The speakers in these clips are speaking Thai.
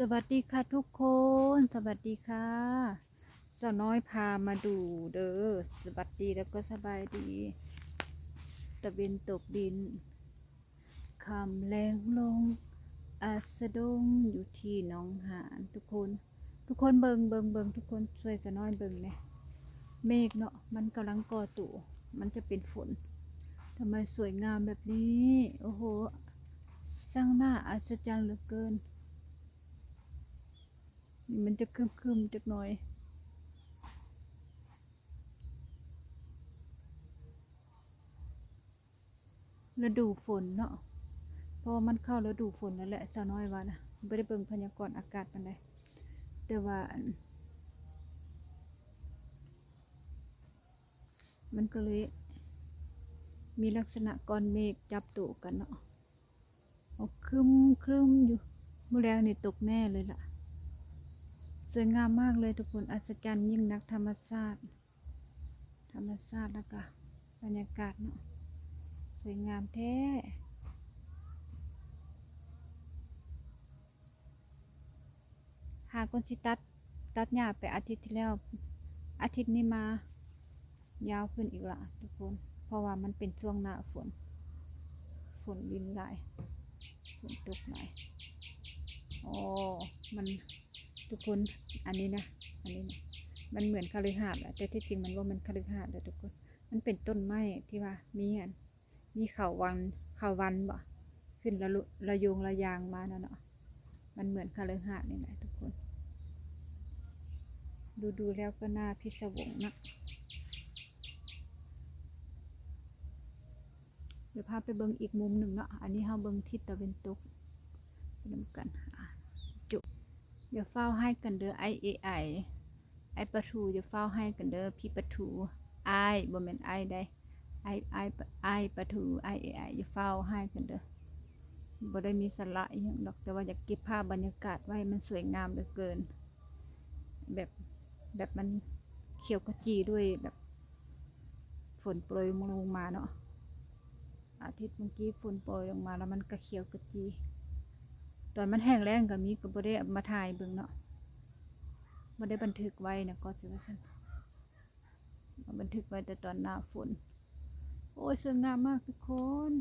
สวัสดีค่ะทุกคน สวัสดีค่ะสาวน้อยพามาดูเด้อสวัสดีแล้วก็สบายดีตะเวนตกดินคำแรงลงอาสะดงอยู่ที่หนองหานทุกคนเบิงทุกคนช่วยสาวน้อยเบิงเนี่ยเมฆเนาะมันกำลังก่อตัวมันจะเป็นฝนทำไมสวยงามแบบนี้โอ้โหสร้างหน้าอัศจรรย์เหลือเกินมันจะคึมจักหน่อยฤดูฝนเนาะเพราะมันเข้าฤดูฝนแล้วแหละสาวน้อยว่านะไม่ได้เบิ่งพยากรณ์อากาศปานใดแต่ว่ามันก็เลยมีลักษณะก้อนเมฆจับตัวกันเนาะเอาครึมอยู่เมื่อแรงนี่ตกแน่เลยล่ะสวยงามมากเลยทุกคนอัศจรรย์ยิ่งนักธรรมชาติแล้วก็บรรยากาศเนาะสวยงามแท้หาคนสิตัดหญ้าไปอาทิตย์ที่แล้วอาทิตย์นี้มายาวขึ้นอีกละทุกคนเพราะว่ามันเป็นช่วงหน้าฝนลินหลายฝนตกหลายอ๋อมันทุกคนอันนี้นะมันเหมือนคฤหาสน์แหละแต่ที่จริงมันว่ามันคฤหาสน์เลยทุกคนมันเป็นต้นไม้ที่ว่ามีเขาวันบ่ขึ้นระโยงระยางมาเนาะมันเหมือนคฤหาสน์นี่แหละทุกคนดูแล้วก็น่าพิศวงนะเดี๋ยวพาไปเบิ่งอีกมุมหนึ่งเนาะอันนี้เฮาเบิ่งทิศตะวันตกไปนำกันจุเดี๋ยวเฝ้าให้กันเด้อไอปะทูจะเฝ้าให้กันเด้อพี่ปะทูไอบ่แม่นไอได้ไอปะทูไอจะเฝ้าให้กันเด้อบ่ได้มีสาระอย่างดอกแต่ว่าอยากเก็บภาพบรรยากาศไว้มันสวยงามเหลือเกินแบบมันเขียวขจีด้วยแบบฝนโปรยลงมาเนาะอาทิตย์เมื่อกี้ฝนโปรยลงมาแล้วมันก็เขียวขจีตอนมันแห้งแล้งก็มีก็บ่ได้มาถ่ายเบิ่งเนาะบ่ได้บันทึกไว้นะก็สิว่าซั่นบันทึกไว้แต่ตอนหน้าฝนโอ้ยสวยงามมากทุกคน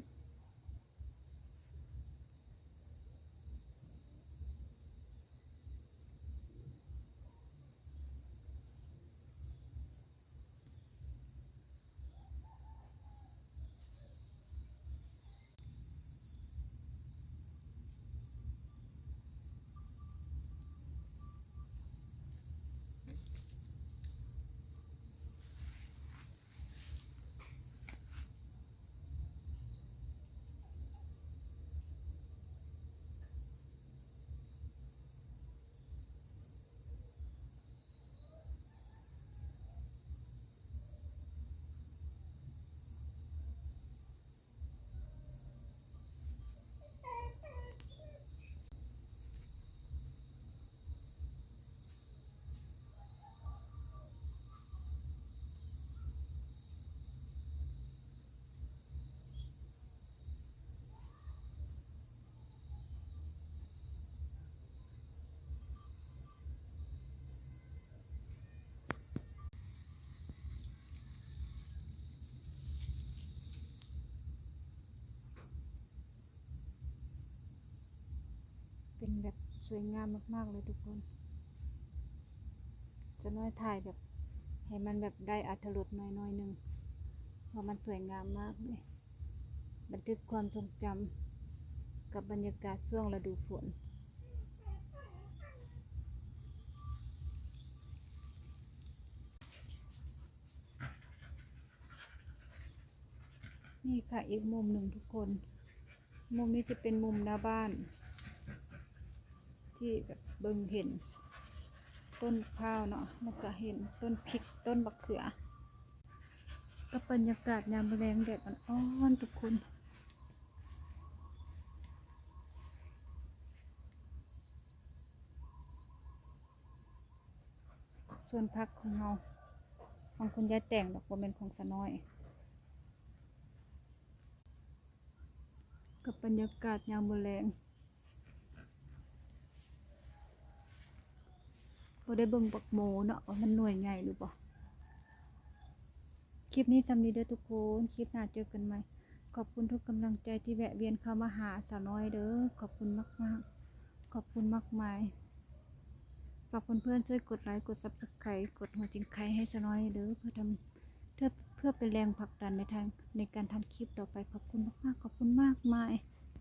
เป็นแบบสวยงามมากๆเลยทุกคนจะน้อยถ่ายแบบให้มันแบบได้อรรถรสน้อยหนึ่งเพราะมันสวยงามมากเลยบันทึกความทรงจำกับบรรยากาศช่วงฤดูฝนนี่ค่ะอีกมุมหนึ่งทุกคนมุมนี้จะเป็นมุมหน้าบ้านที่แบบเบิ่งเห็นต้นข้าวเนาะแล้วก็เห็นต้นพริกต้นบักเขือกับบรรยากาศยามแรงแดดอ่อนๆทุกคนส่วนพักของเราของคุณยายแต่งดอกบัวเป็นของสะน้อยกับบรรยากาศยามแรง บ่ได้เบิ่งบักโมเนาะว่ามันหน่วยใหญ่หรือบ่คลิปนี้สำนี้เด้อทุกคนคลิปหน้าเจอกันใหม่ขอบคุณทุกกำลังใจที่แวะเวียนเข้ามาหาสาวน้อยเด้อขอบคุณมากๆขอบคุณมากมายฝากเพื่อนๆช่วยกดไลค์กด Subscribe กดหัวจิงไข่ให้สาวน้อยเด้อเพื่อเป็นแรงผลักดันในการทำคลิปต่อไปขอบคุณมากๆขอบคุณมากมาย